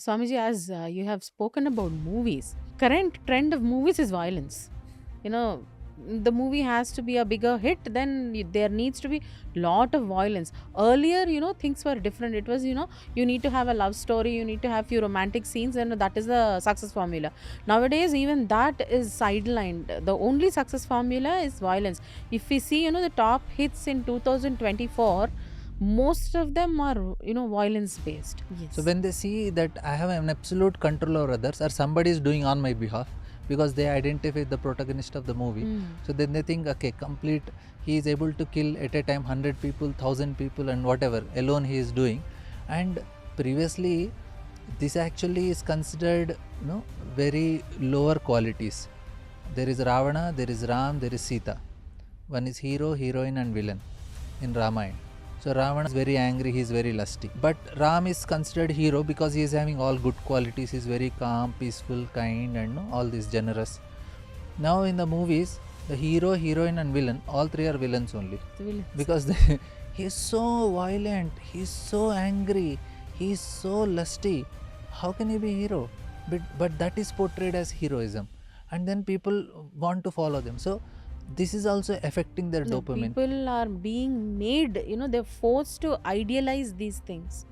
Swamiji, as you have spoken about movies, current trend of movies is violence. You know, the movie has to be a bigger hit, then there needs to be lot of violence. Earlier, things were different. It was, you need to have a love story, you need to have few romantic scenes, and that is the success formula. Nowadays, even that is sidelined. The only success formula is violence. If we see, the top hits in 2024, most of them are, violence based. So Yes. when they see that I have an absolute control over others or somebody is doing on my behalf because they identify the protagonist of the movie, Mm. so then they think, okay, complete, he is able to kill at a time 100 people, 1000 people and whatever alone he is doing. And previously this actually is considered, very lower qualities. There is Ravana, there is Ram, there is Sita. One is hero, heroine and villain in Ramayana. So Ravana is very angry, he is very lusty. But Ram is considered hero because he is having all good qualities. He is very calm, peaceful, kind and all this generous. Now in the movies, the hero, heroine and villain, all three are villains only. The villains. Because he is so violent, he is so angry, he is so lusty. How can he be hero? But that is portrayed as heroism. And then people want to follow them. So this is also affecting their No, dopamine. people are being made, they're forced to idealize these things.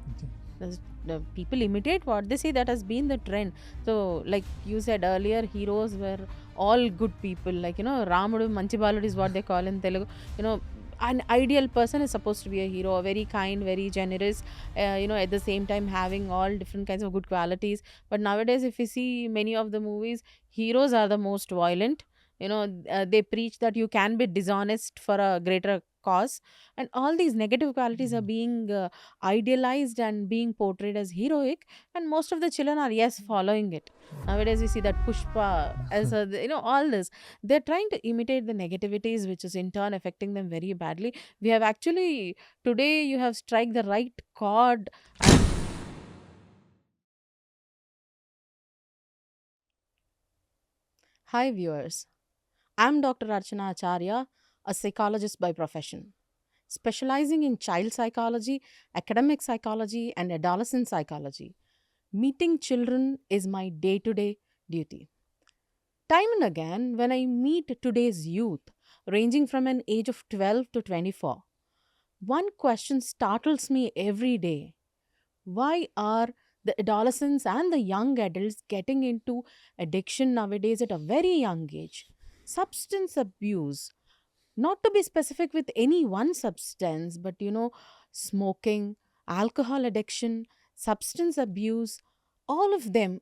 The people imitate what they see. That has been the trend. So, like you said earlier, heroes were all good people. Like, Ramudu, Manchibaludu is what they call in Telugu. You know, an ideal person is supposed to be a hero, very kind, very generous, at the same time having all different kinds of good qualities. But nowadays, if we see many of the movies, heroes are the most violent. They preach that you can be dishonest for a greater cause, and all these negative qualities are being idealized and being portrayed as heroic, and most of the children are, yes, following it. Nowadays we see that Pushpa as all this, they're trying to imitate the negativities, which is in turn affecting them very badly. We have actually, today you have strike the right chord. And hi viewers, I'm Dr. Archana Acharya, a psychologist by profession, specializing in child psychology, academic psychology, and adolescent psychology. Meeting children is my day to day duty. Time and again, when I meet today's youth, ranging from an age of 12 to 24, one question startles me every day. Why are the adolescents and the young adults getting into addiction nowadays at a very young age? Substance abuse, not to be specific with any one substance, but smoking, alcohol addiction, substance abuse, all of them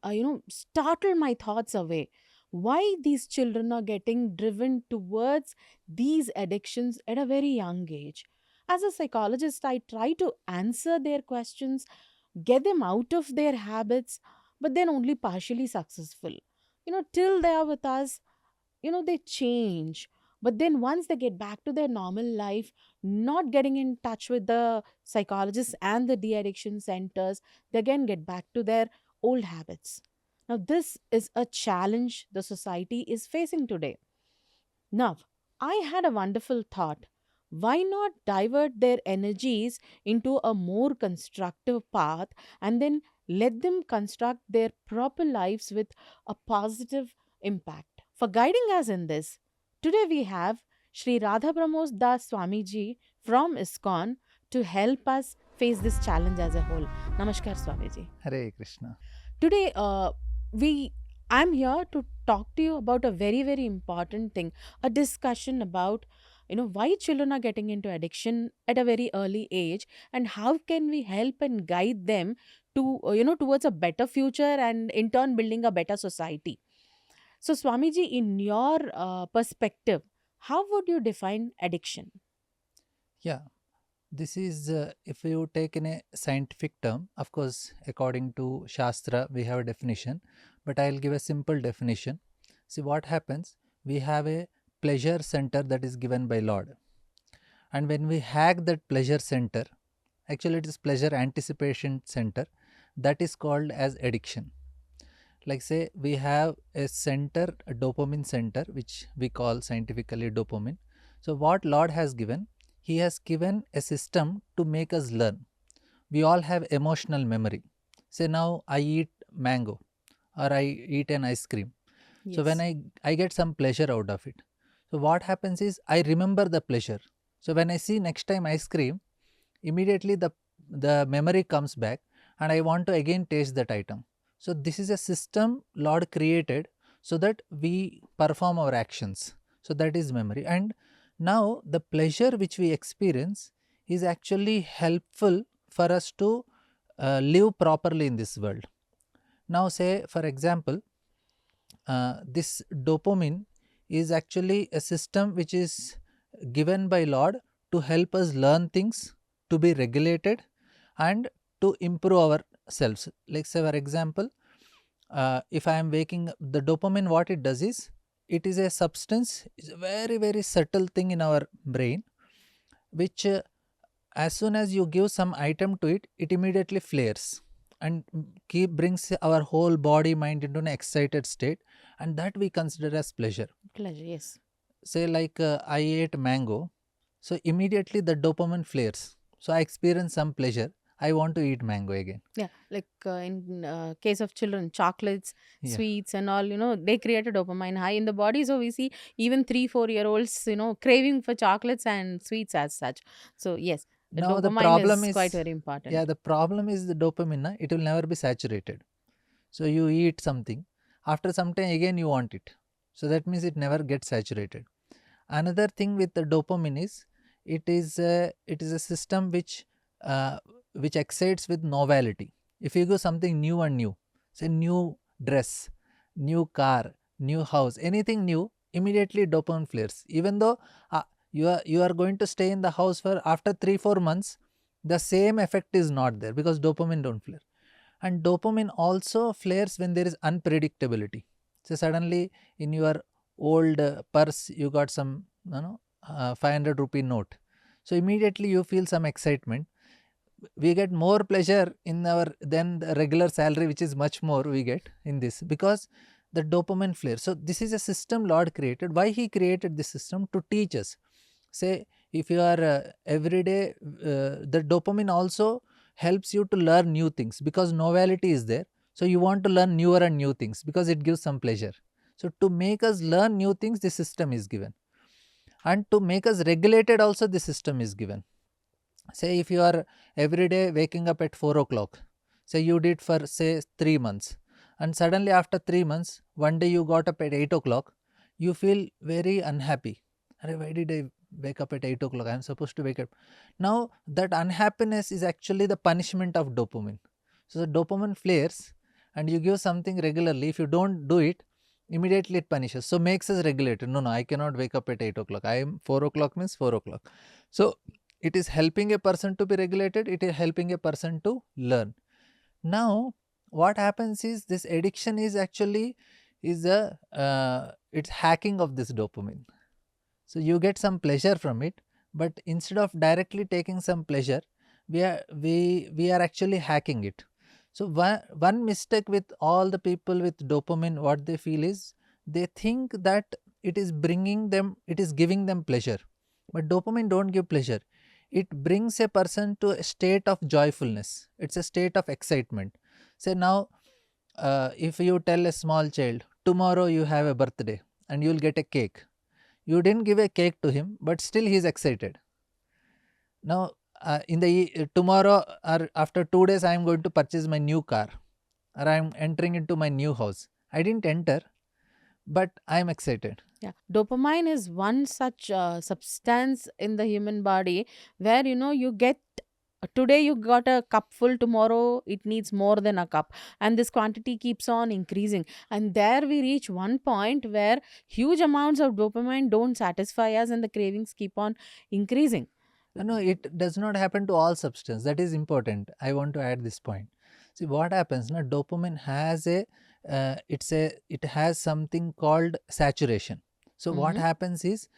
startle my thoughts away. Why these children are getting driven towards these addictions at a very young age? As a psychologist, I try to answer their questions, get them out of their habits, but then only partially successful. Till they are with us, they change, but then once they get back to their normal life, not getting in touch with the psychologists and the de-addiction centers, they again get back to their old habits. Now this is a challenge the society is facing today. Now, I had a wonderful thought. Why not divert their energies into a more constructive path and then let them construct their proper lives with a positive impact? For guiding us in this, today we have Sri Radha Pramod Das Swamiji from ISKCON to help us face this challenge as a whole. Namaskar, Swamiji. Hare Krishna. Today, we I'm here to talk to you about a very very important thing, a discussion about why children are getting into addiction at a very early age, and how can we help and guide them to towards a better future, and in turn building a better society. So, Swamiji, in your perspective, how would you define addiction? Yeah, this is, if you take in a scientific term, of course, according to Shastra, we have a definition, but I'll give a simple definition. See what happens, we have a pleasure center that is given by Lord. And when we hack that pleasure center, actually it is pleasure anticipation center, that is called as addiction. Like say we have a center, a dopamine center, which we call scientifically dopamine. So what Lord has given, he has given a system to make us learn. We all have emotional memory. Say now I eat mango or I eat an ice cream. So when Yes. I get some pleasure out of it. So what happens is I remember the pleasure. So when I see next time ice cream, immediately the memory comes back and I want to again taste that item. So this is a system Lord created so that we perform our actions. So that is memory. And now the pleasure which we experience is actually helpful for us to live properly in this world. Now say for example, this dopamine is actually a system which is given by Lord to help us learn things, to be regulated, and to improve ourselves. Like say for example, if I am waking up, the dopamine, what it does is, it is a substance, it's a very very subtle thing in our brain, which as soon as you give some item to it, it immediately flares and keep brings our whole body mind into an excited state, and that we consider as pleasure. Pleasure. Yes. Say like I ate mango, so immediately the dopamine flares, so I experience some pleasure, I want to eat mango again. Yeah, like in case of children, chocolates, Yeah. sweets, and all, they create a dopamine high in the body. So we see even 3, 4 year olds, craving for chocolates and sweets as such. So yes, the Now the dopamine problem is quite is, very yeah, important. the problem is the dopamine, na, it will never be saturated. So you eat something, after some time again you want it. So that means it never gets saturated. Another thing with the dopamine is, it is a system uh, which excites with novelty. If you go something new and new, say new dress, new car, new house, anything new, immediately dopamine flares. Even though you are going to stay in the house for after 3 4 months, the same effect is not there because dopamine don't flare. And dopamine also flares when there is unpredictability. So suddenly in your old purse you got some 500 rupee note, so immediately you feel some excitement. We get more pleasure in our than the regular salary, which is much more we get in this, because the dopamine flare. So this is a system Lord created. Why he created this system? To teach us. Say if you are every day, the dopamine also helps you to learn new things because novelty is there. So you want to learn newer and new things because it gives some pleasure. So to make us learn new things, the system is given, and to make us regulated also the system is given. Say if you are every day waking up at 4 o'clock, say you did for say 3 months, and suddenly after 3 months one day you got up at 8 o'clock, you feel very unhappy. Arey, why did I wake up at 8 o'clock? I am supposed to wake up. Now that unhappiness is actually the punishment of dopamine. So the dopamine flares and you give something regularly. If you don't do it, immediately it punishes. So makes us regulated. No, I cannot wake up at 8 o'clock. I am 4 o'clock means 4 o'clock. So it is helping a person to be regulated, it is helping a person to learn. Now what happens is, this addiction is actually is a it's hacking of this dopamine. So you get some pleasure from it, but instead of directly taking some pleasure, we are actually hacking it. So one mistake with all the people with dopamine, what they feel is, they think that it is giving them pleasure, but dopamine don't give pleasure. It brings a person to a state of joyfulness, it's a state of excitement. Say now, if you tell a small child tomorrow you have a birthday and you'll get a cake, you didn't give a cake to him, but still he is excited. Now, tomorrow or after 2 days, I am going to purchase my new car, or I am entering into my new house. I didn't enter, but I am excited. Yeah, dopamine is one such substance in the human body where you get today you got a cup full, tomorrow it needs more than a cup, and this quantity keeps on increasing, and there we reach one point where huge amounts of dopamine don't satisfy us and the cravings keep on increasing. No, it does not happen to all substance. That is important. I want to add this point. See what happens. Now, dopamine has it has something called saturation. So what Hmm. happens is,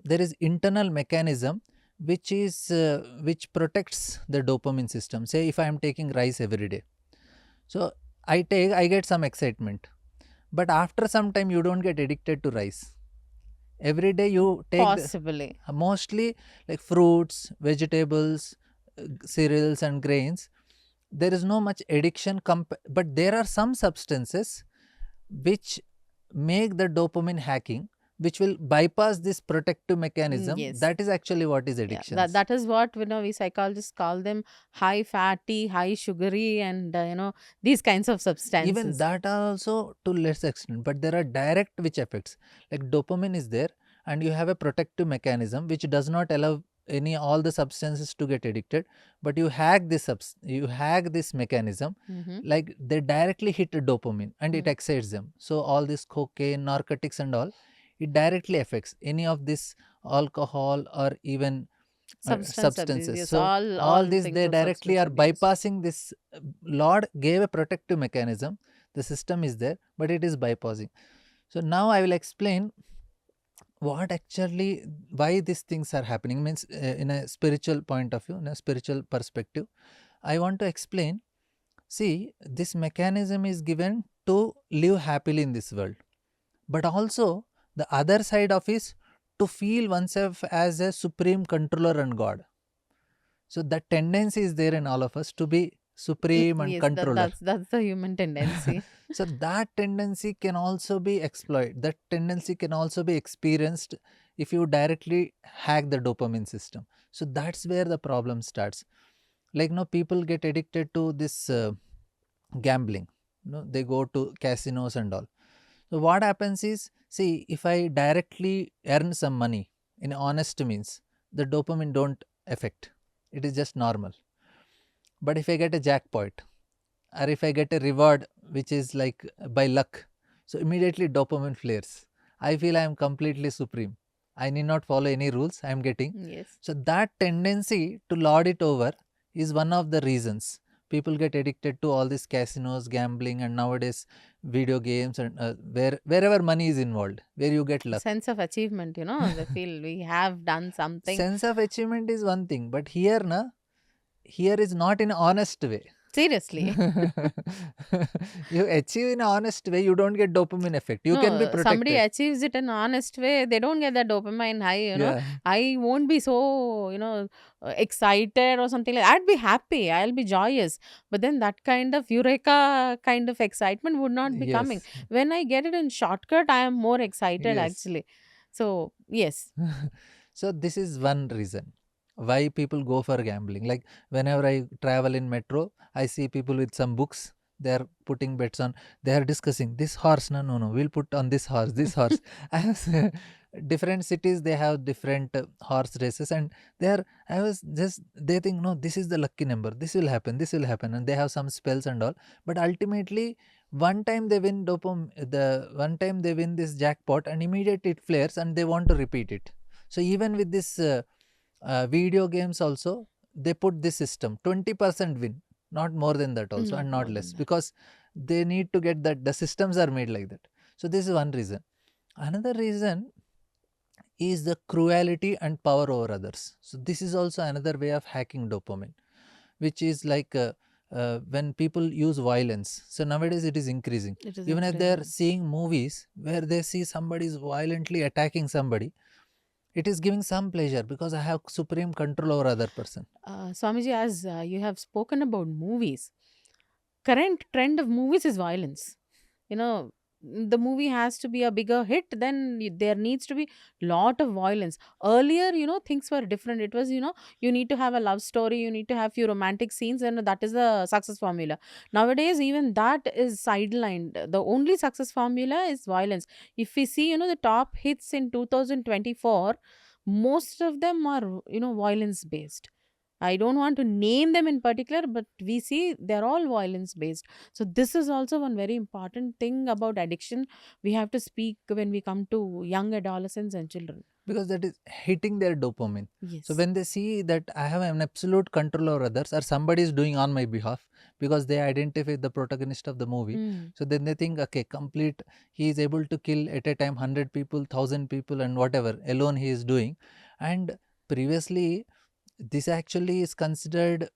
there is internal mechanism which protects the dopamine system. Say if I am taking rice every day, so I get some excitement, but after some time you don't get addicted to rice. Every day you take Possibly. mostly like fruits, vegetables, cereals and grains. there is no much addiction, but there are some substances which make the dopamine hacking, which will bypass this protective mechanism. Yes. That is actually what is Yeah, that addictions. that is what we psychologists call them: high fatty, high sugary, and these kinds of Even substances. that are also to less extent, but there are direct which effects. Like dopamine is there, and you have a protective mechanism which does not allow any all the substances to get addicted, but you hack this mechanism. Mm-hmm. Like they directly hit the dopamine and it Mm. excites them. So all this cocaine, narcotics and all, it directly affects any of this alcohol or even Substance abuse, substances. yes, So all all this things they of directly substance are abuse. bypassing this. Lord gave a protective mechanism. The system is there, but it is bypassing. So now I will explain what actually why these things are happening. Means in a spiritual point of view, in a spiritual perspective, I want to explain. See, this mechanism is given to live happily in this world, but also the other side of is to feel oneself as a supreme controller and God. So that tendency is there in all of us to be supreme and Yes, controller. that's the human tendency. So that tendency can also be exploited. That tendency can also be experienced if you directly hack the dopamine system. So that's where the problem starts. Like people get addicted to this gambling. They go to casinos and all. So what happens is, see, if I directly earn some money in honest means, the dopamine don't affect. It is just normal. But if I get a jackpot or if I get a reward which is like by luck, so immediately dopamine flares. I feel I am completely supreme. I need not follow any rules I am getting. Yes. So that tendency to lord it over is one of the reasons people get addicted to all these casinos, gambling, and nowadays video games and wherever money is involved, where you get luck. Sense of achievement, they feel we have done something. Sense of achievement is one thing, but here is not in honest way. Seriously. You achieve in an honest way, you don't get dopamine effect. You can be No, somebody protected. achieves it in an honest way, they don't get that dopamine high. Yeah. I won't be so, excited or something like that. I'd be happy, I'll be joyous. But then that kind of eureka kind of excitement would not be coming. Yes. When I get it in shortcut, I am more excited Yes. actually. So, yes. So this is one reason why people go for gambling. Like whenever I travel in metro, I see people with some books. They are putting bets on. They are discussing this horse. No. We'll put on this horse. This horse. I was different cities. They have different horse races, and they are. I was just. They think no. This is the lucky number. This will happen. This will happen, and they have some spells and all. But ultimately, one time they win one time they win this jackpot, and immediately it flares, and they want to repeat it. So even with this video games also, they put this system 20% win, not more than that also, Not and more not than less, that. because they need to get that. The systems are made like that. So this is one reason. Another reason is the cruelty and power over others. So this is also another way of hacking dopamine, which is like when people use violence. So nowadays it is increasing. It is Even if they are increasing. seeing movies where they see somebody is violently attacking somebody, it is giving some pleasure because I have supreme control over other person. Swamiji, as you have spoken about movies, current trend of movies is violence. you know the movie has to be a bigger hit, then there needs to be lot of violence. Earlier, things were different. It was, you need to have a love story, you need to have few romantic scenes, and that is the success formula. Nowadays, even that is sidelined. The only success formula is violence. If we see, the top hits in 2024, most of them are, violence based. I don't want to name them in particular, but we see they're all violence based. So this is also one very important thing about addiction. We have to speak when we come to young adolescents and children. Because that is hitting their dopamine. So Yes. when they see that I have an absolute control over others, or somebody is doing on my behalf, because they identify the protagonist of the movie, Mm. so then they think, okay, complete, he is able to kill at a time 100 people, 1000 people, and whatever alone he is doing. And previously, this actually is considered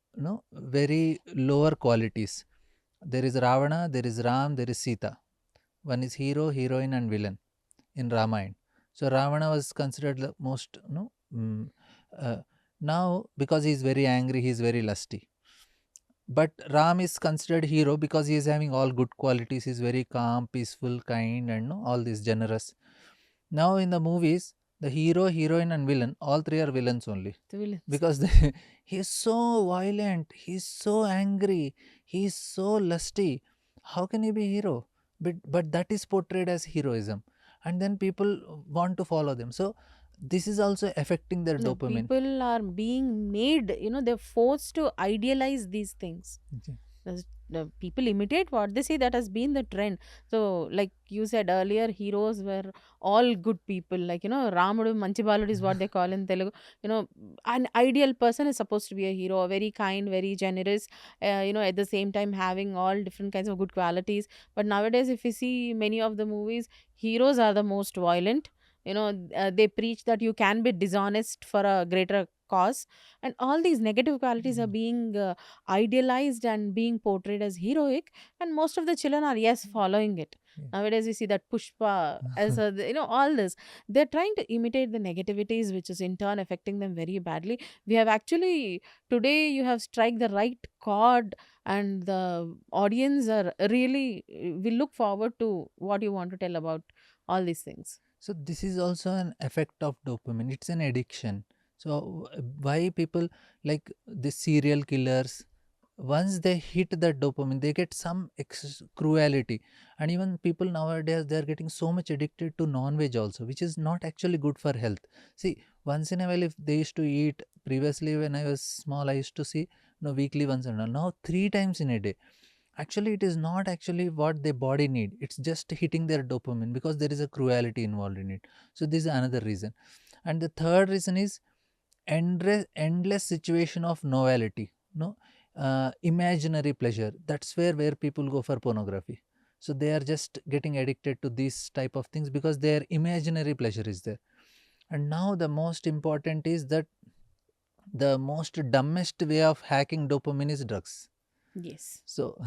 very lower qualities. There is Ravana, there is Ram, there is Sita. One is hero, heroine, and villain in Ramayana. So Ravana was considered the most, uh, now because he is very angry, he is very lusty. but Ram is considered hero because he is having all good qualities. He's very calm, peaceful, kind, and no, all this generous. Now in the movies, the hero, heroine, and villain, all three are villains only, The villains. because he's so violent, he's so angry, he's so lusty. How can he be hero? But that is portrayed as heroism, and then people want to follow them. So this is also affecting their No, dopamine. people are being made, they're forced to idealize these things. Okay. The people imitate what they see. That has been the trend. So, like you said earlier, heroes were all good people. Like, Ramudu Manchibaludu is what they call in Telugu. You know, an ideal person is supposed to be a hero, very kind, very generous, at the same time having all different kinds of good qualities. But nowadays, if you see many of the movies, heroes are the most violent. They preach that you can be dishonest for a greater cause, and all these negative qualities are being idealized and being portrayed as heroic, and most of the children are, yes, following it. Yeah. Nowadays we see that Pushpa as a, all this, they're trying to imitate the negativities, which is in turn affecting them very badly. We have actually, today you have strike the right chord, and the audience are really, we look forward to what you want to tell about all these things. So this is also an effect of dopamine. It's an addiction. So why people like the serial killers, once they hit that dopamine, they get some cruelty. And even people nowadays, they are getting so much addicted to non-veg also, which is not actually good for health. See, once in a while, if they used to eat, previously when I was small, I used to see, weekly once and all. Now 3 times in a day. Actually, it is not actually what their body need. It's just hitting their dopamine, because there is a cruelty involved in it. So this is another reason. And the third reason is endless situation of novelty, imaginary pleasure. That's where people go for pornography. So they are just getting addicted to these type of things because their imaginary pleasure is there. And now the most important is that the most dumbest way of hacking dopamine is drugs. Yes. So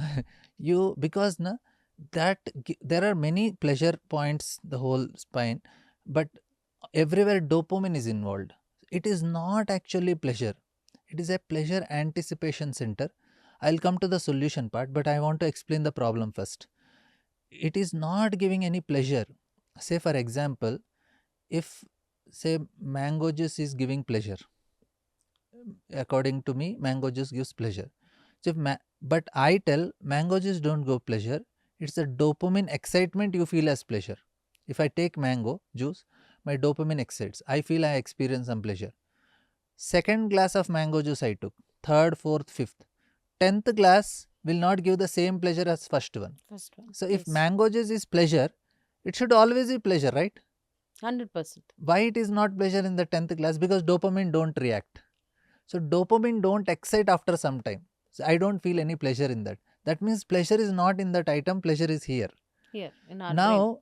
you, because na, there are many pleasure points, the whole spine, but everywhere dopamine is involved. It is not actually pleasure. It is a pleasure anticipation center. I'll come to the solution part, but I want to explain the problem first. It is not giving any pleasure. Say for example, if say mango juice is giving pleasure, according to me, mango juice gives pleasure. So but I tell mango juice don't go pleasure. It's the dopamine excitement you feel as pleasure. If I take mango juice, my dopamine excites. I feel I experience some pleasure. Second glass of mango juice I took. Third, fourth, fifth. 10th glass will not give the same pleasure as first one. First one. So if Yes. mango juice is pleasure, it should always be pleasure, right? 100%. Why it is not pleasure in the 10th glass? Because dopamine don't react. So dopamine don't excite after some time. So I don't feel any pleasure in that. That means pleasure is not in that item, pleasure is here. Here in our brain. Now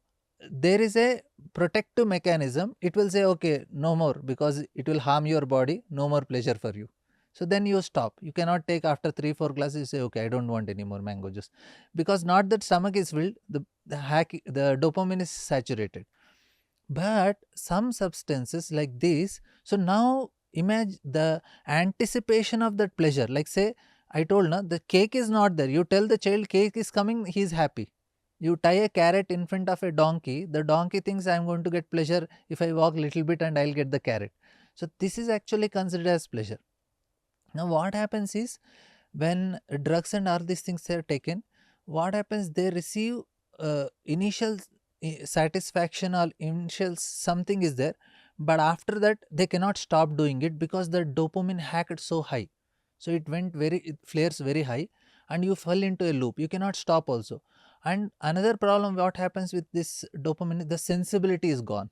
there is a protective mechanism. It will say, okay, no more, because it will harm your body, no more pleasure for you. So then you stop. You cannot take after 3-4 glasses, you say, okay, I don't want any more mango juice. Because not that stomach is filled, the dopamine is saturated. But some substances like this, so now imagine the anticipation of that pleasure. Like say, I told na, the cake is not there. You tell the child cake is coming, he is happy. You tie a carrot in front of a donkey, the donkey thinks I am going to get pleasure if I walk little bit and I'll get the carrot. So this is actually considered as pleasure. Now what happens is, when drugs and all these things are taken, what happens, they receive initial satisfaction, or initial something is there, but after that they cannot stop doing it because the dopamine hacked so high. So it flares very high, and you fall into a loop, you cannot stop also. And another problem what happens with this dopamine, the sensibility is gone.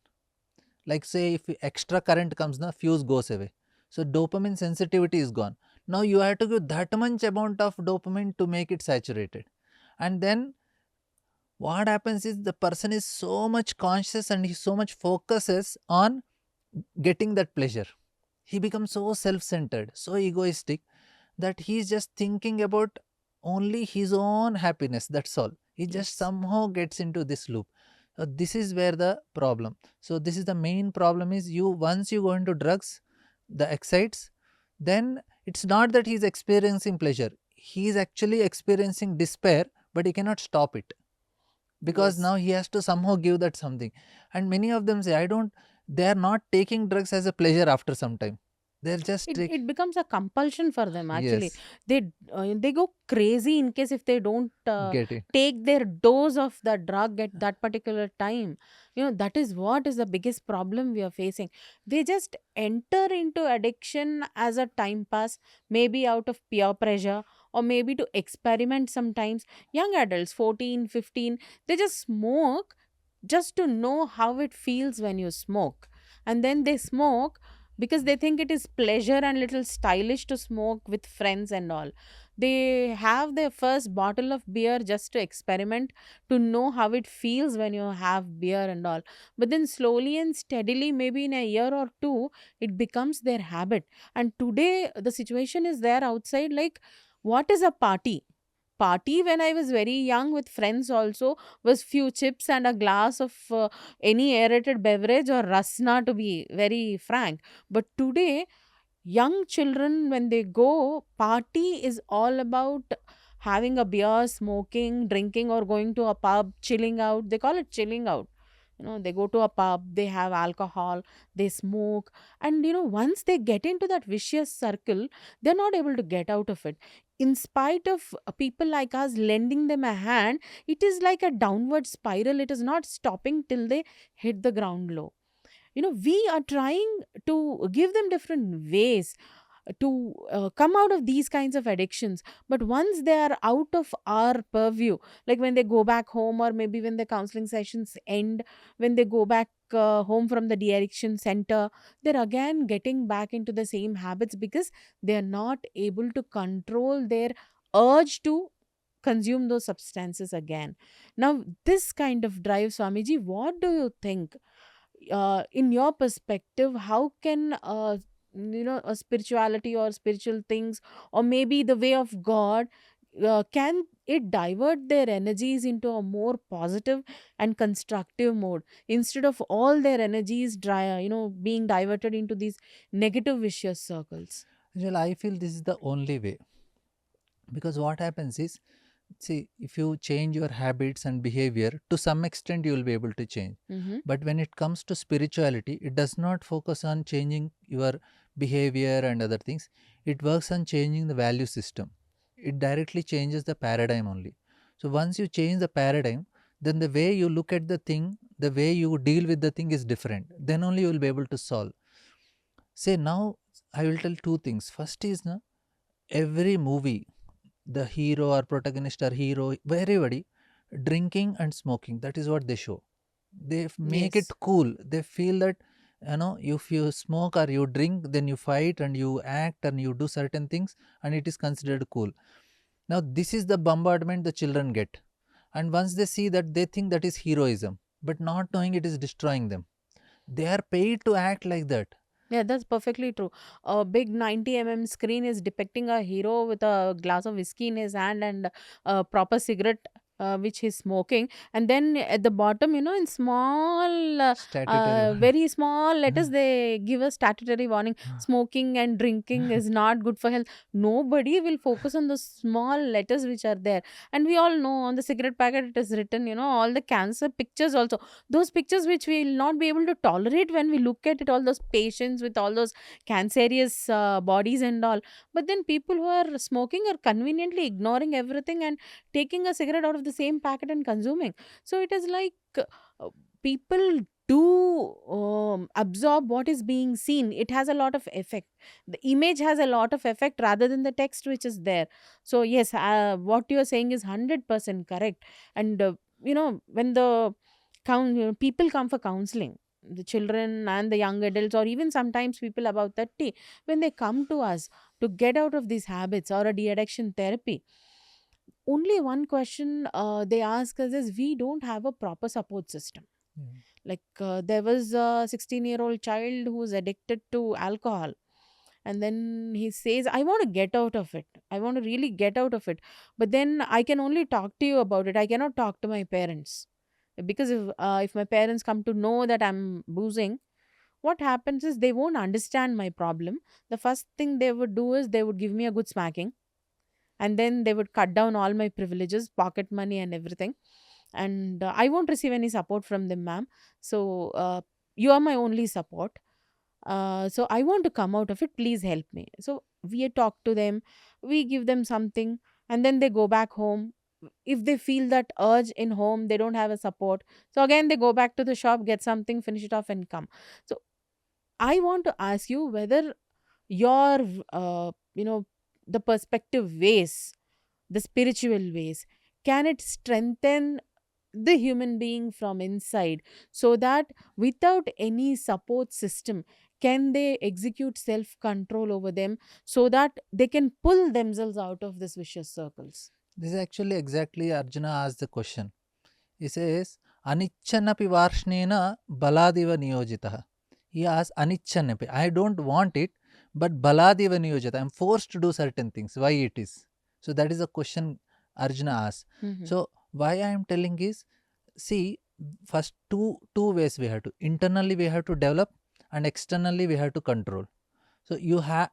Like say if extra current comes, the fuse goes away, so dopamine sensitivity is gone. Now you have to give that much amount of dopamine to make it saturated. And then what happens is, the person is so much conscious and he so much focuses on getting that pleasure. He becomes so self-centered, so egoistic, that he is just thinking about only his own happiness, that's all. He just Yes. somehow gets into this loop. So this is where the problem. So this is the main problem is, you once you go into drugs, the excites, then it's not that he's experiencing pleasure. he is actually experiencing despair, but he cannot stop it, because Yes. now he has to somehow give that something. And many of them say, I don't, they are not taking drugs as a pleasure after some time. They're just It becomes a compulsion for them actually. yes, They go crazy in case if they don't get it. take their dose of the drug at that particular time. That is what is the biggest problem we are facing. They just enter into addiction as a time pass, maybe out of peer pressure, or maybe to experiment sometimes. Young adults 14, 15, they just smoke just to know how it feels when you smoke. And then they smoke because they think it is pleasure and little stylish to smoke with friends and all. They have their first bottle of beer just to experiment, to know how it feels when you have beer and all. But then slowly and steadily, maybe in a year or two, it becomes their habit. And today the situation is there outside, like, what is a party? Party when I was very young with friends also was few chips and a glass of any aerated beverage or rasna, to be very frank. But today, young children, when they go party, is all about having a beer, smoking, drinking, or going to a pub, chilling out. They call it chilling out. They go to a pub, they have alcohol, they smoke, and once they get into that vicious circle, they're not able to get out of it. In spite of people like us lending them a hand, it is like a downward spiral. It is not stopping till they hit the ground low. We are trying to give them different ways to come out of these kinds of addictions, but once they are out of our purview, like when they go back home, or maybe when the counseling sessions end, when they go back home from the de-addiction center, they're again getting back into the same habits because they are not able to control their urge to consume those substances again. Now, this kind of drive, Swamiji, what do you think, in your perspective, how can a spirituality or spiritual things, or maybe the way of God, can it divert their energies into a more positive and constructive mode, instead of all their energies being diverted into these negative vicious circles? Well, I feel this is the only way, because what happens is, see, if you change your habits and behavior, to some extent you will be able to change. Mm-hmm. But when it comes to spirituality, it does not focus on changing your behavior and other things. It works on changing the value system. It directly changes the paradigm only. So once you change the paradigm, then the way you look at the thing, the way you deal with the thing is different. Then only you will be able to solve. Say now, I will tell two things. First is, na, every movie, the hero or protagonist or hero, everybody drinking and smoking, that is what they show. They make it Yes. cool. They feel that, if you smoke or you drink, then you fight and you act and you do certain things, and it is considered cool. Now this is the bombardment the children get, and once they see that, they think that is heroism, but not knowing it is destroying them. They are paid to act like that. Yeah, that's perfectly true. A big 90 screen is depicting a hero with a glass of whiskey in his hand and a proper cigarette, which he's smoking. And then at the bottom, in small, Statutory warning. very small letters, they give a statutory warning: smoking and drinking is not good for health. Nobody will focus on the small letters which are there. And we all know on the cigarette packet, it is written, all the cancer pictures also, those pictures which we will not be able to tolerate when we look at it, all those patients with all those cancerous bodies and all. But then people who are smoking are conveniently ignoring everything and taking a cigarette out of the same packet and consuming. So it is like, uh, people do absorb what is being seen. It has a lot of effect. The image has a lot of effect rather than the text which is there. So yes, what you are saying is 100% correct. And when the people come for counseling, the children and the young adults, or even sometimes people about 30, when they come to us to get out of these habits or a de-addiction therapy, only one question they ask us is, we don't have a proper support system. Yeah. Like, there was a 16-year-old child who was addicted to alcohol, and then he says, I want to get out of it, I want to really get out of it, but then I can only talk to you about it, I cannot talk to my parents, because if my parents come to know that I'm boozing, what happens is they won't understand my problem. The first thing they would do is they would give me a good smacking, and then they would cut down all my privileges, pocket money and everything, and I won't receive any support from them, ma'am. So you are my only support. So I want to come out of it, please help me. So we talk to them, we give them something, and then they go back home. If they feel that urge in home, they don't have a support, so again they go back to the shop, get something, finish it off and come. So I want to ask you whether your you know the perspective ways, the spiritual ways, can it strengthen the human being from inside, so that without any support system, can they execute self control over them, so that they can pull themselves out of this vicious circles? This is actually exactly Arjuna asked the question. He says, Anichanapi Varshnena Baladiva Niyojitaha. He asks, Anichanapi. I don't want it, but Baladiva Niyojita. I am forced to do certain things. Why it is? So that is a question Arjuna asks. Mhm. So why I am telling is, see, first two ways we have to. Internally we have to develop, and externally we have to control. So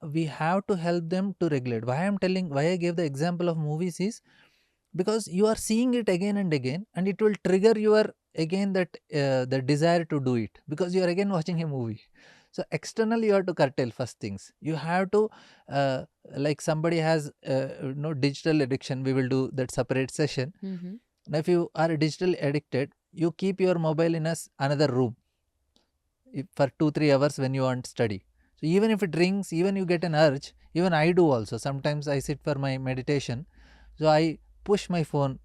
we have to help them to regulate. Why I gave the example of movies is because you are seeing it again and again, and it will trigger your again that the desire to do it, because you are again watching a movie. So externally you have to curtail first things. You have to like somebody has digital addiction, we will do that separate session. Mhm. Now if you are digital addicted, you keep your mobile in another room for 2-3 hours when you want study. So even if it rings, even you get an urge, even I do also, sometimes I sit for my meditation, so I push my phone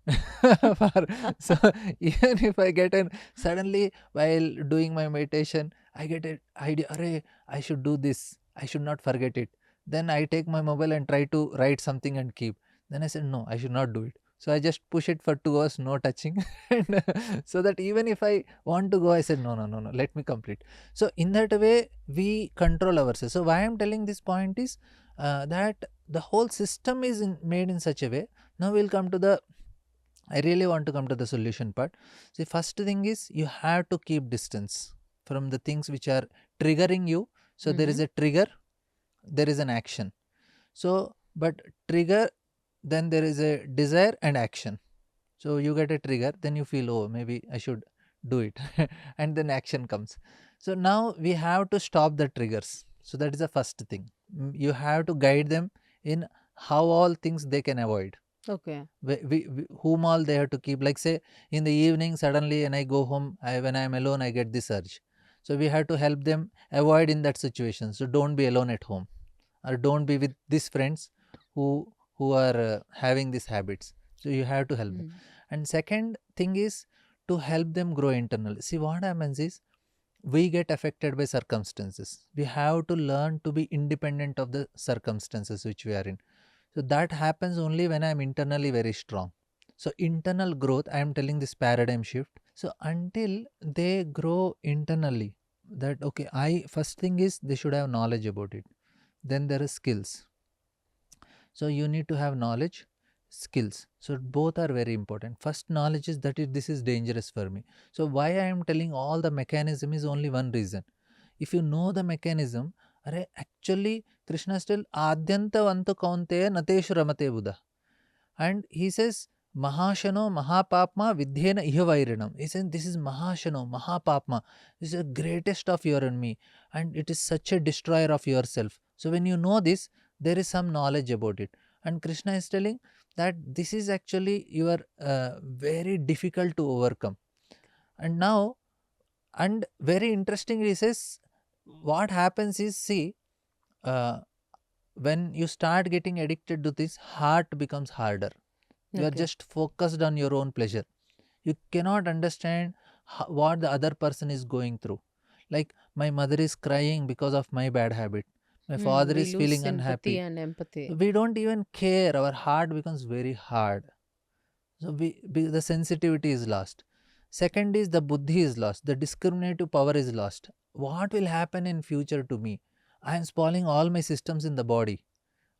for, so even if I get an suddenly while doing my meditation, I get an idea, Array, I should do this, I should not forget it. Then I take my mobile and try to write something and keep. Then I said, no, I should not do it. So I just push it for 2 hours, no touching. And so that even if I want to go, I said, no, no, no, no, let me complete. So in that way, we control ourselves. So why I'm telling this point is that the whole system is made in such a way. Now we'll come to the, I really want to come to the solution part. See, first thing is you have to keep distance from the things which are triggering you. So there is Mhm. a trigger, there is an action. So, but trigger, then there is a desire and action. So you get a trigger, then you feel, oh, maybe I should do it. And then action comes. So now we have to stop the triggers. So that is the first thing. You have to guide them in how all things they can avoid. Okay. Whom all they have to keep. Like say in the evening, suddenly when I go home, when I am alone, I get this urge. So we have to help them avoid in that situation. So don't be alone at home, or don't be with these friends who are having these habits. So you have to help them. Mm. And second thing is to help them grow internally. See, what happens is we get affected by circumstances. We have to learn to be independent of the circumstances which we are in. So that happens only when I am internally very strong. So internal growth, I am telling this paradigm shift. So until they grow internally, that okay, I first thing is they should have knowledge about it. Then there is skills. So you need to have knowledge, skills. So both are very important. First, knowledge is that this is dangerous for me. So why I am telling all the mechanism is only one reason. If you know the mechanism, actually Krishna still adyanta vantu kaunteya nateshu ramate buddha. And he says, Mahashano Mahapapma Vidhena Ihavairinam. He says, this is Mahashano, Mahapapma. This is the greatest of your and me. And it is such a destroyer of yourself. So when you know this, there is some knowledge about it. And Krishna is telling that this is actually your very difficult to overcome. And now, and very interesting, he says, what happens is, see, uh, when you start getting addicted to this, heart becomes harder. You are Okay. just focused on your own pleasure. You cannot understand what the other person is going through. Like my mother is crying because of my bad habit, my father We is lose feeling sympathy unhappy. and empathy. We don't even care. Our heart becomes very hard. So the sensitivity is lost. Second is the buddhi is lost. The discriminative power is lost. What will happen in future to me? I am spoiling all my systems in the body.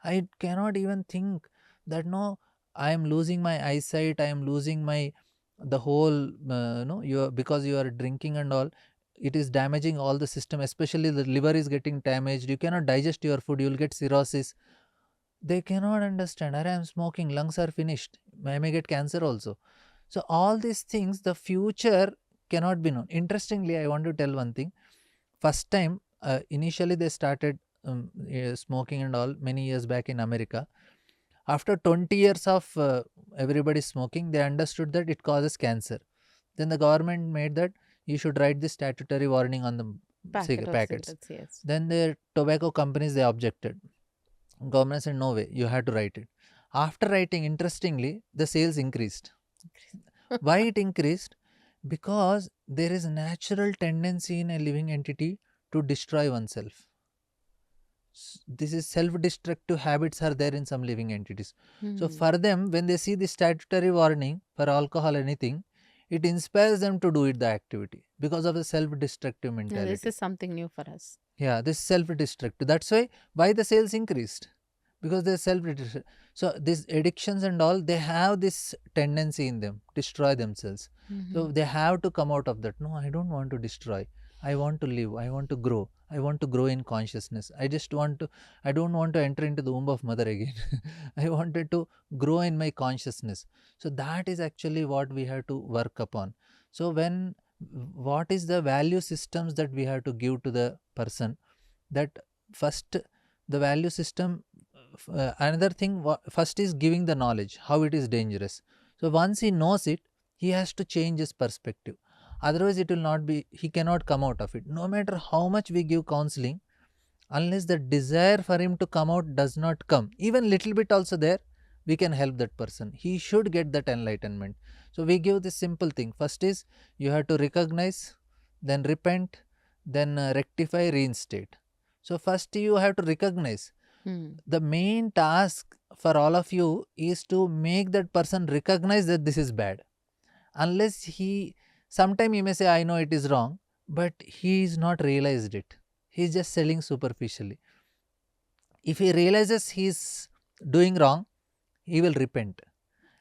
I cannot even think that no, I am losing my eyesight. I am losing my the whole no, you are, because you are drinking and all. It is damaging all the system. Especially the liver is getting damaged. You cannot digest your food. You will get cirrhosis. They cannot understand. I am smoking, lungs are finished. I may get cancer also. So all these things, the future cannot be known. Interestingly, I want to tell one thing. First time, initially they started smoking and all many years back in America. After 20 years of everybody smoking, they understood that it causes cancer. Then the government made that you should write the statutory warning on the Packet of packets. cigarettes, yes. Then the tobacco companies, they objected. Government said no way, you have to write it. After writing, interestingly, the sales increased. Why it increased? Because there is natural tendency in a living entity to destroy oneself. This is self-destructive habits are there in some living entities. So Hmm. for them, when they see the statutory warning for alcohol, anything, it inspires them to do it, the activity, because of the self-destructive Yeah, this mentality. is something new for us. Yeah, this self-destructive. That's why the sales increased, because they're self-destructive. So these addictions and all, they have this tendency in them, destroy themselves. So Hmm. they have to come out of that. No, I don't want to destroy. I want to live. I want to grow. I want to grow in consciousness. I just want to. I don't want to enter into the womb of mother again. I wanted to grow in my consciousness. So that is actually what we have to work upon. So when, what is the value systems that we have to give to the person, that first, the value system, another thing, first is giving the knowledge how it is dangerous. So once he knows it, he has to change his perspective. Otherwise it will not be, he cannot come out of it. No matter how much we give counseling, unless the desire for him to come out does not come, even little bit also there, we can help that person. He should get that enlightenment. So we give this simple thing. First is, you have to recognize, then repent, then rectify, reinstate. So first you have to recognize. Hmm. The main task for all of you is to make that person recognize that this is bad. Unless he, sometime he may say I know it is wrong, but he is not realized it. He is just selling superficially. If he realizes he is doing wrong, he will repent.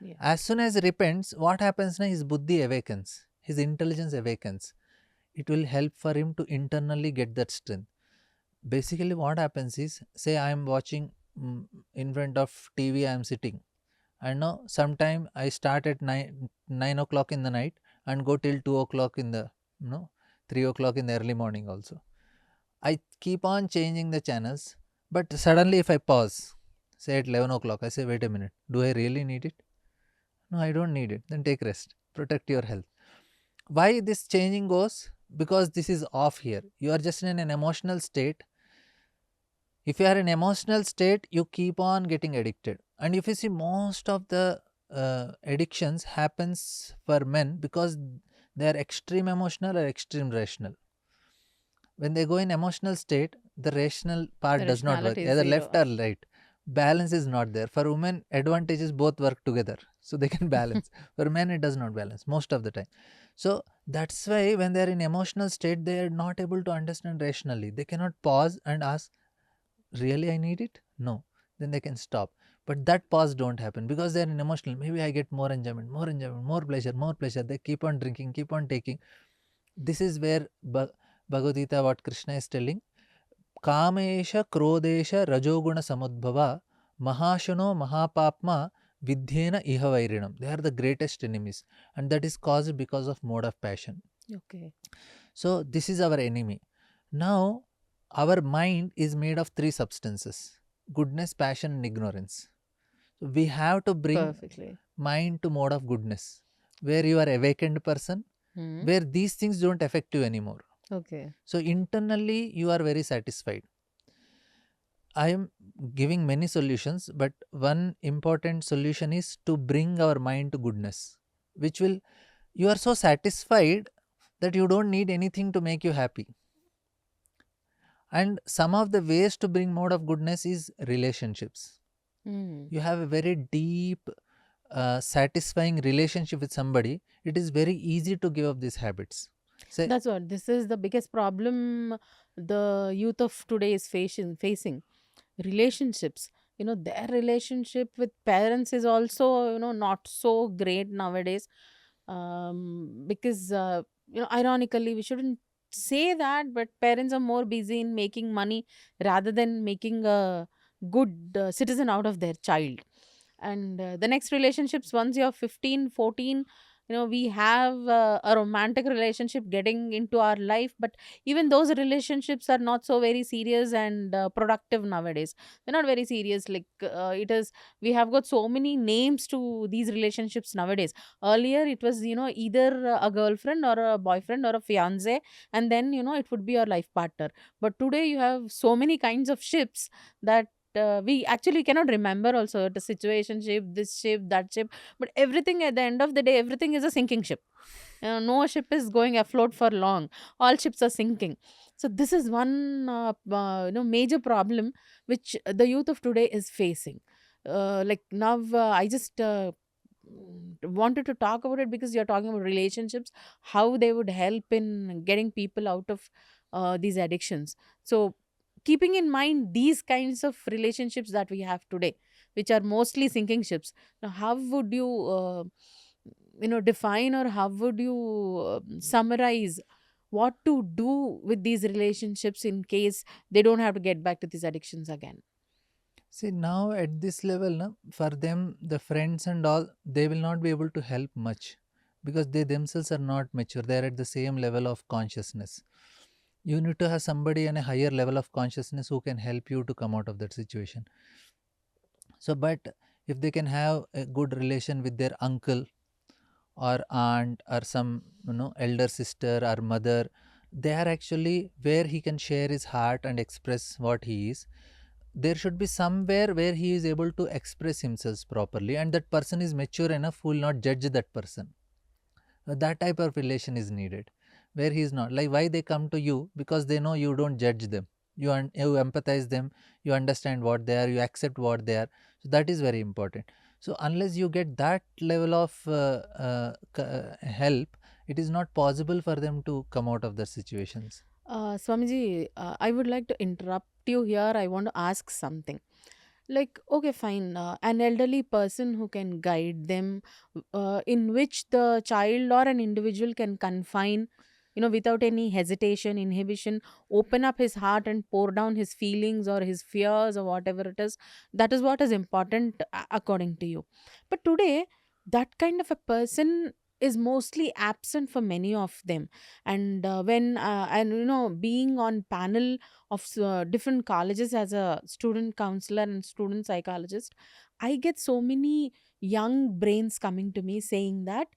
Yeah. As soon as he repents, what happens now? His buddhi awakens, his intelligence awakens. It will help for him to internally get that strength. Basically what happens is, say I am watching, in front of TV I am sitting, and now sometime I start at 9 o'clock in the night and go till 2 o'clock in the, 3 o'clock in the early morning also. I keep on changing the channels, but suddenly if I pause, say at 11 o'clock, I say, wait a minute, do I really need it? No, I don't need it. Then take rest, protect your health. Why this changing goes? Because this is off here. You are just in an emotional state. If you are in emotional state, you keep on getting addicted. And if you see, most of the addictions happens for men because they are extreme emotional or extreme rational. When they go in emotional state, the rational The part does not work, rationality is either left zero. or right. Balance is not there. For women, advantages both work together, so they can balance. For men, it does not balance most of the time. So that's why when they are in emotional state, they are not able to understand rationally. They cannot pause and ask, really I need it? No. Then they can stop. But that pause don't happen because they are in emotional. Maybe I get more enjoyment, more enjoyment, more pleasure, more pleasure. They keep on drinking, keep on taking. This is where Bhagavad Gita, what Krishna is telling, Kamesha Krodesha Rajoguna Samudbhava Mahashuno Mahapapma Vidhyena Ihavairinam. They are the greatest enemies, and that is caused because of mode of passion. Okay. So this is our enemy. Now our mind is made of three substances: goodness, passion, and ignorance. So we have to bring Perfectly. mind to mode of goodness, where you are awakened person, Hmm. where these things don't affect you anymore. Okay. So internally you are very satisfied. I am giving many solutions, but one important solution is to bring our mind to goodness, which will, you are so satisfied that you don't need anything to make you happy. And some of the ways to bring mode of goodness is relationships. Hmm. You have a very deep, satisfying relationship with somebody, it is very easy to give up these habits. Say, That's what. This is the biggest problem the youth of today is facing. Relationships. Their relationship with parents is also, not so great nowadays. Because, ironically, we shouldn't say that, but parents are more busy in making money rather than making a good citizen out of their child. And the next relationships, once you're 15, 14, we have a romantic relationship getting into our life, but even those relationships are not so very serious and productive nowadays. They're not very serious, like it is, we have got so many names to these relationships nowadays. Earlier it was, either a girlfriend or a boyfriend or a fiance, and then it would be your life partner. But today you have so many kinds of ships that we actually cannot remember also the situation shape, this shape, that shape. But everything, at the end of the day, everything is a sinking ship. No ship is going afloat for long. All ships are sinking. So this is one major problem which the youth of today is facing. Like now, I just wanted to talk about it because you're talking about relationships, how they would help in getting people out of these addictions. So keeping in mind these kinds of relationships that we have today, which are mostly sinking ships, now how would you define, or how would you summarize what to do with these relationships in case they don't have to get back to these addictions again? See, now at this level, na, for them, the friends and all, they will not be able to help much because they themselves are not mature. They are at the same level of consciousness. You need to have somebody on a higher level of consciousness who can help you to come out of that situation. So, but if they can have a good relation with their uncle or aunt or some elder sister or mother, they are actually where he can share his heart and express what he is. There should be somewhere where he is able to express himself properly, and that person is mature enough who will not judge that person. That type of relation is needed, where he is not like, why they come to you, because they know you don't judge them, you empathize them, you understand what they are, you accept what they are. So that is very important. So unless you get that level of help, it is not possible for them to come out of the situations. Swamiji, I would like to interrupt you here. I want to ask something. Like, okay, fine, an elderly person who can guide them, in which the child or an individual can confine, without any hesitation, inhibition, open up his heart and pour down his feelings or his fears or whatever it is. That is what is important, according to you. But today, that kind of a person is mostly absent for many of them. And when and being on panel of different colleges as a student counselor and student psychologist, I get so many young brains coming to me saying that,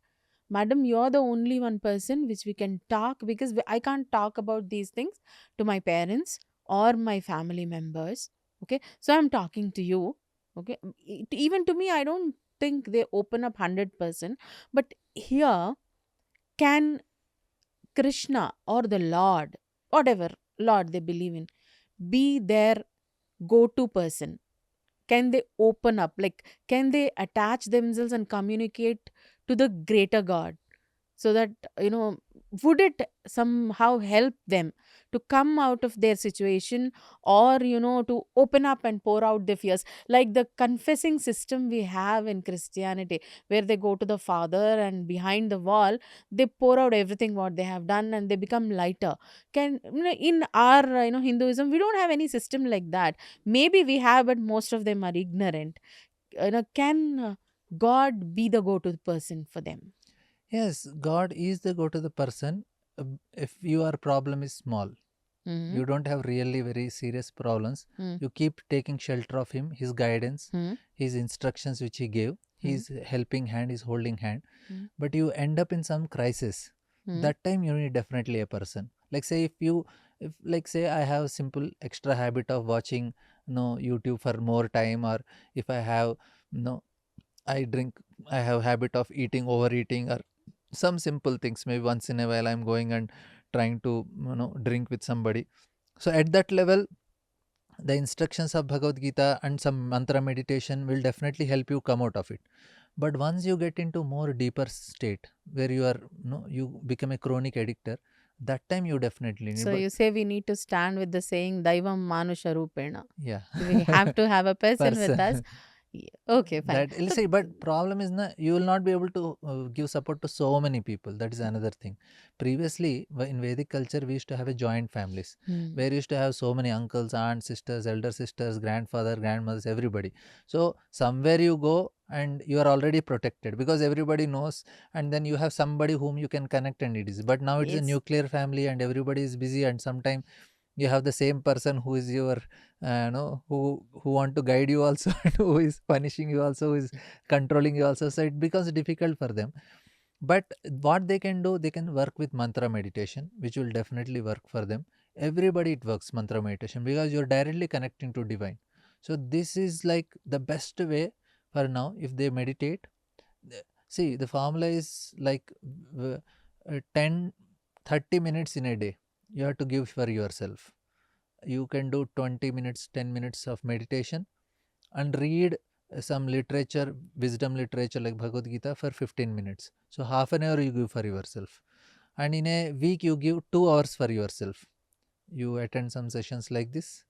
madam, you're the only one person which we can talk, because I can't talk about these things to my parents or my family members. Okay, so I'm talking to you. Okay, even to me, I don't think they open up 100%. But here, can Krishna or the Lord, whatever Lord they believe in, be their go to person? Can they open up? Like, can they attach themselves and communicate to the greater God? So that, would it somehow help them to come out of their situation, or to open up and pour out their fears, like the confessing system we have in Christianity, where they go to the Father and behind the wall they pour out everything what they have done and they become lighter? Can, in our Hinduism, we don't have any system like that. Maybe we have, but most of them are ignorant. Can God be the go to person for them? Yes, God is the go to the person. If your problem is small, Mm-hmm. you don't have really very serious problems, you keep taking shelter of him, his guidance, Mm-hmm. his instructions which he gave, his helping hand, his holding hand. Mm-hmm. But you end up in some crisis, Mm-hmm. that time you need definitely a person. Like say if like say I have simple extra habit of watching YouTube for more time, or if I have no I drink, I have habit of eating, overeating, or some simple things. Maybe once in a while I'm going and trying to drink with somebody. So at that level, the instructions of Bhagavad Gita and some mantra meditation will definitely help you come out of it. But once you get into more deeper state where you are, you become a chronic addictor, that time you definitely need. So But you say we need to stand with the saying Daivam Manusha Rupena. yeah, We have to have a person with us. person. Yeah. Okay, fine. That let's So, say, but problem is you will not be able to give support to so many people. That is another thing. Previously, in Vedic culture, we used to have a joint families hmm, where we used to have so many uncles, aunts, sisters, elder sisters, grandfather, grandmothers, everybody. So somewhere you go and you are already protected because everybody knows, and then you have somebody whom you can connect and it is. But now it is a yes, nuclear family and everybody is busy, and sometimes you have the same person who is your who want to guide you also and who is punishing you also, who is controlling you also, so it becomes difficult for them. But what they can do, they can work with mantra meditation, which will definitely work for them. Everybody it works, mantra meditation, because you're directly connecting to divine. So this is like the best way for now. If they meditate, see, the formula is like 10 30 minutes in a day you have to give for yourself. You can do 20 minutes, 10 minutes of meditation and read some literature, wisdom literature like Bhagavad Gita for 15 minutes. So half an hour you give for yourself. And in a week you give 2 hours for yourself. You attend some sessions like this.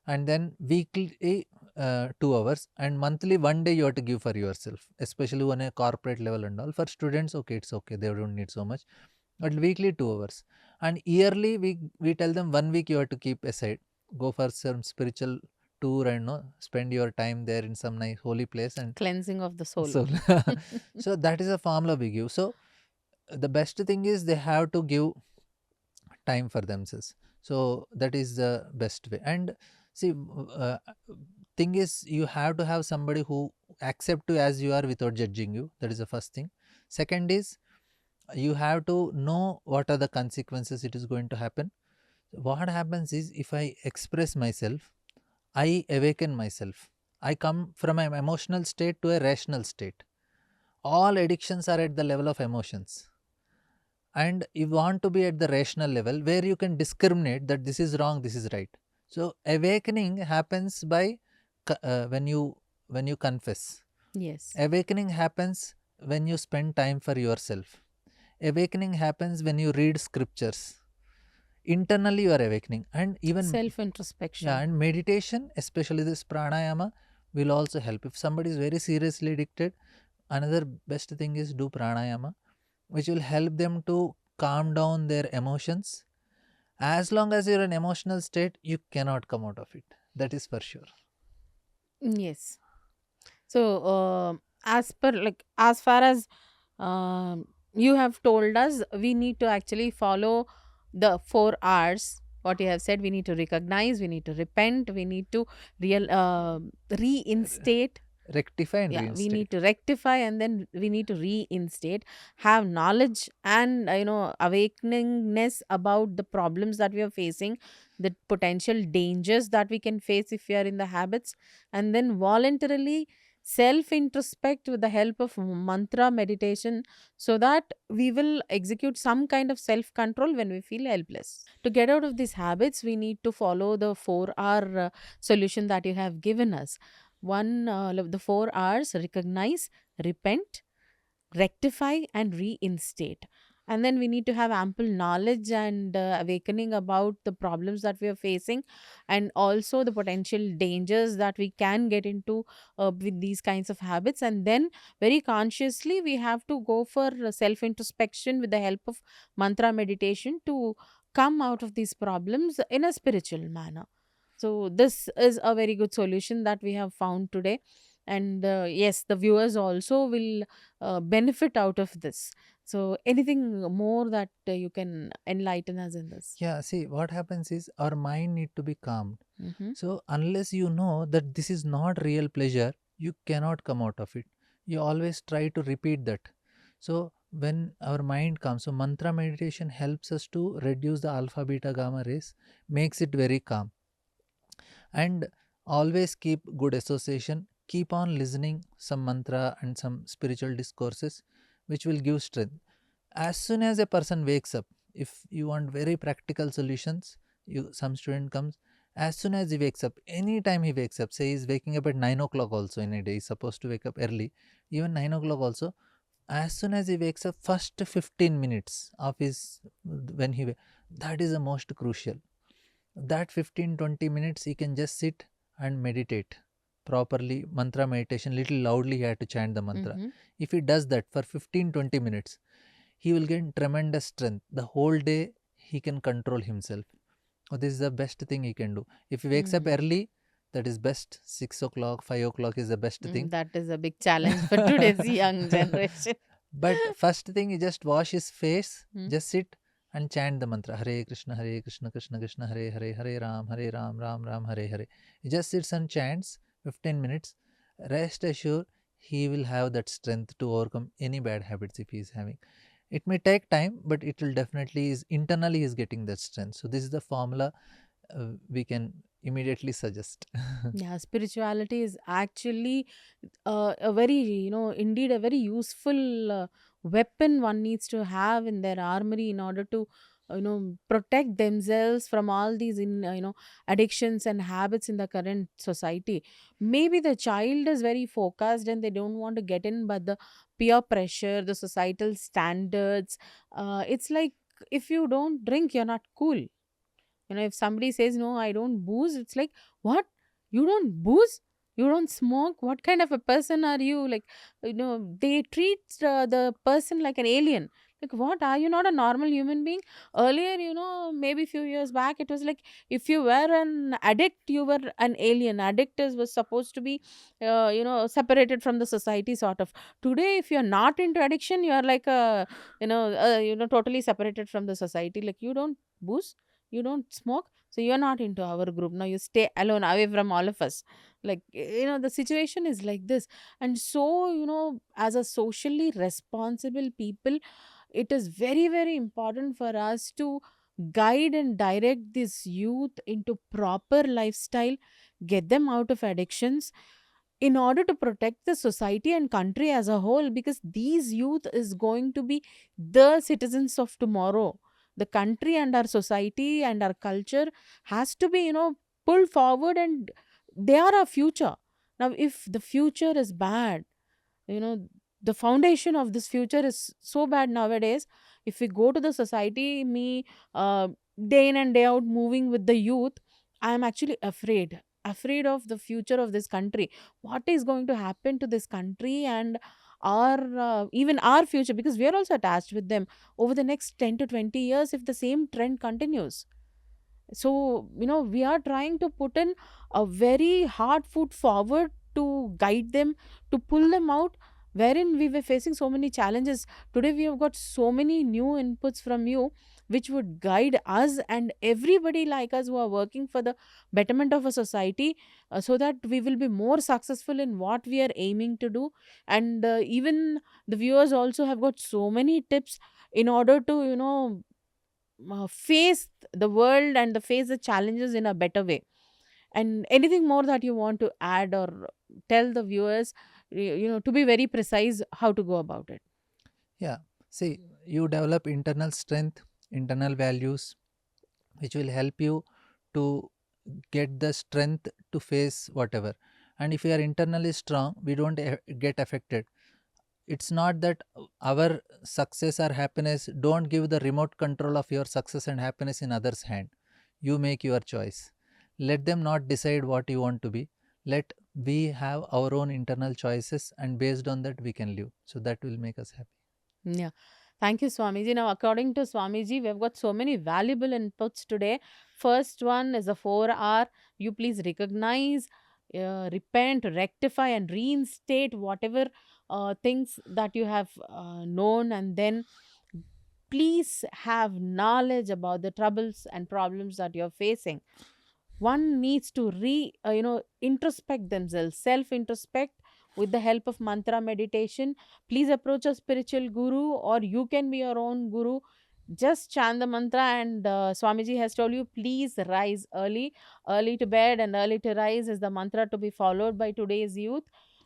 And then weekly 2 hours, and monthly 1 day you have to give for yourself, especially on a corporate level and all. For students, okay, it's okay, they don't need so much, but weekly 2 hours. And yearly we tell them 1 week you have to keep aside, go for some spiritual tour and spend your time there in some nice holy place. And cleansing of the soul. so so that is a formula we give. So the best thing is they have to give time for themselves. So that is the best way. And see, thing is, you have to have somebody who accept you as you are without judging you. That is the first thing. Second is, you have to know what are the consequences it is going to happen. What happens is, if I express myself, I awaken myself. I come from an emotional state to a rational state. All addictions are at the level of emotions, and you want to be at the rational level where you can discriminate that this is wrong, this is right. So awakening happens by when you confess. Yes, Awakening happens when you spend time for yourself. Awakening happens when you read scriptures. Internally you are awakening. And even, self yeah, introspection. and meditation, especially this pranayama, will also help. If somebody is very seriously addicted, another best thing is do pranayama, which will help them to calm down their emotions. As long as you're in emotional state, you cannot come out of it. That is for sure. Yes. So, as per like as far as you have told us, we need to actually follow the 4 R's. What you have said, we need to recognize, we need to repent, we need to real reinstate. Rectify and Yeah, we need reinstate. to rectify, and then we need to reinstate, have knowledge and awakeningness about the problems that we are facing, the potential dangers that we can face if we are in the habits, and then voluntarily self introspect with the help of mantra meditation, so that we will execute some kind of self control when we feel helpless. To get out of these habits, we need to follow the 4 R solution that you have given us. The 4 R's: recognize, repent, rectify, and reinstate. And then we need to have ample knowledge and awakening about the problems that we are facing, and also the potential dangers that we can get into with these kinds of habits. And then, very consciously, we have to go for self introspection with the help of mantra meditation to come out of these problems in a spiritual manner. So, this is a very good solution that we have found today. And yes, the viewers also will benefit out of this. So, anything more that you can enlighten us in this? Yeah, see, what happens is our mind need to be calmed. Mm-hmm. So unless you know that this is not real pleasure, you cannot come out of it. You always try to repeat that. So when our mind comes, so mantra meditation helps us to reduce the alpha, beta, gamma rays, makes it very calm. And always keep good association. Keep on listening some mantra and some spiritual discourses, which will give strength. As soon as a person wakes up, if you want very practical solutions, some student comes, as soon as he wakes up, anytime he wakes up, say he's waking up at 9 o'clock also in a day, he's supposed to wake up early, even 9 o'clock also, as soon as he wakes up, first 15 minutes of his, when that is the most crucial. That 15-20 minutes he can just sit and meditate, properly mantra meditation, little loudly he had to chant the mantra. Mm-hmm. If he does that for 15-20 minutes, he will gain tremendous strength. The whole day he can control himself. Oh, this is the best thing he can do. If he wakes up Mm. early, that is best. 6 o'clock, 5 o'clock is the best thing. That is a big challenge for today's young generation. But first thing, he just wash his face, Mm. just sit and chant the mantra Hare Krishna, Krishna Krishna, Hare Hare, Hare Ram, Ram, Hare Hare. He just sits and chants 15 minutes. Rest assured, he will have that strength to overcome any bad habits if he is having. It may take time, but it will definitely is internally is getting that strength. So this is the formula we can immediately suggest. Yeah, spirituality is actually a very, indeed a very useful weapon one needs to have in their armory in order to, protect themselves from all these, addictions and habits in the current society. Maybe the child is very focused and they don't want to get in, but the peer pressure, the societal standards, it's like if you don't drink, you're not cool. If somebody says, no, I don't booze, it's like, what? You don't booze? You don't smoke? What kind of a person are you? Like, they treat the person like an alien. Like, what? Are you not a normal human being? Earlier, maybe few years back, it was like if you were an addict, you were an alien. Addict was supposed to be, separated from the society, sort of. Today, if you're not into addiction, you're like totally separated from the society. Like, you don't booze, you don't smoke, so you're not into our group. Now you stay alone, away from all of us. Like, the situation is like this. And so, as a socially responsible people, it is very, very important for us to guide and direct this youth into proper lifestyle, get them out of addictions, in order to protect the society and country as a whole, because these youth is going to be the citizens of tomorrow. The country and our society and our culture has to be, pulled forward, and they are our future. Now, if the future is bad, you know the foundation of this future is so bad nowadays. If we go to the society, me, day in and day out moving with the youth, I am actually afraid of the future of this country. What is going to happen to this country and our even our future, because we are also attached with them over the next 10 to 20 years if the same trend continues. So, we are trying to put in a very hard foot forward to guide them, to pull them out, wherein we were facing so many challenges. Today, we have got so many new inputs from you, which would guide us and everybody like us who are working for the betterment of a society, so that we will be more successful in what we are aiming to do. And even the viewers also have got so many tips in order to, face the world and face the challenges in a better way. And anything more that you want to add or tell the viewers, to be very precise, how to go about it? Yeah. See, you develop internal strength, internal values, which will help you to get the strength to face whatever. And if you are internally strong, we don't get affected. It's not that our success or happiness, don't give the remote control of your success and happiness in others' hand. You make your choice. Let them not decide what you want to be. Let we have our own internal choices, and based on that we can live. So that will make us happy. Yeah. Thank you, Swamiji. Now, according to Swamiji, we've got so many valuable inputs today. First one is the 4R. You please recognize, repent, rectify, and reinstate whatever things that you have known, and then please have knowledge about the troubles and problems that you're facing. One needs to introspect themselves, self introspect, with the help of mantra meditation. Please approach a spiritual guru, or you can be your own guru. Just chant the mantra, and Swamiji has told you, please rise early. Early to bed and early to rise is the mantra to be followed by today's youth.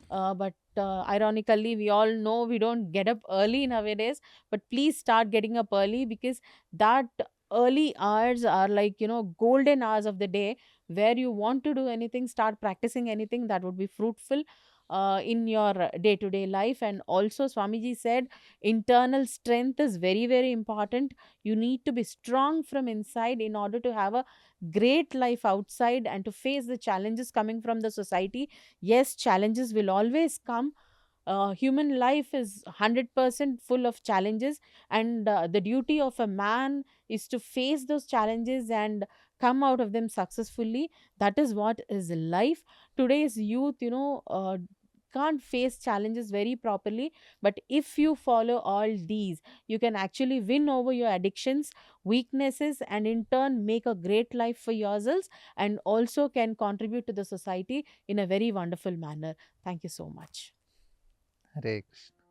But ironically, we all know we don't get up early nowadays, but please start getting up early, because that early hours are like, golden hours of the day, where you want to do anything, start practicing anything that would be fruitful. in your day to day life. And also, Swamiji said internal strength is very, very important. You need to be strong from inside in order to have a great life outside and to face the challenges coming from the society. Yes, challenges will always come. Human life is 100% full of challenges, and the duty of a man is to face those challenges and come out of them successfully. That is what is life. Today's youth, can't face challenges very properly, but if you follow all these, you can actually win over your addictions, weaknesses, and in turn make a great life for yourselves, and also can contribute to the society in a very wonderful manner. Thank you so much. Hare Krishna.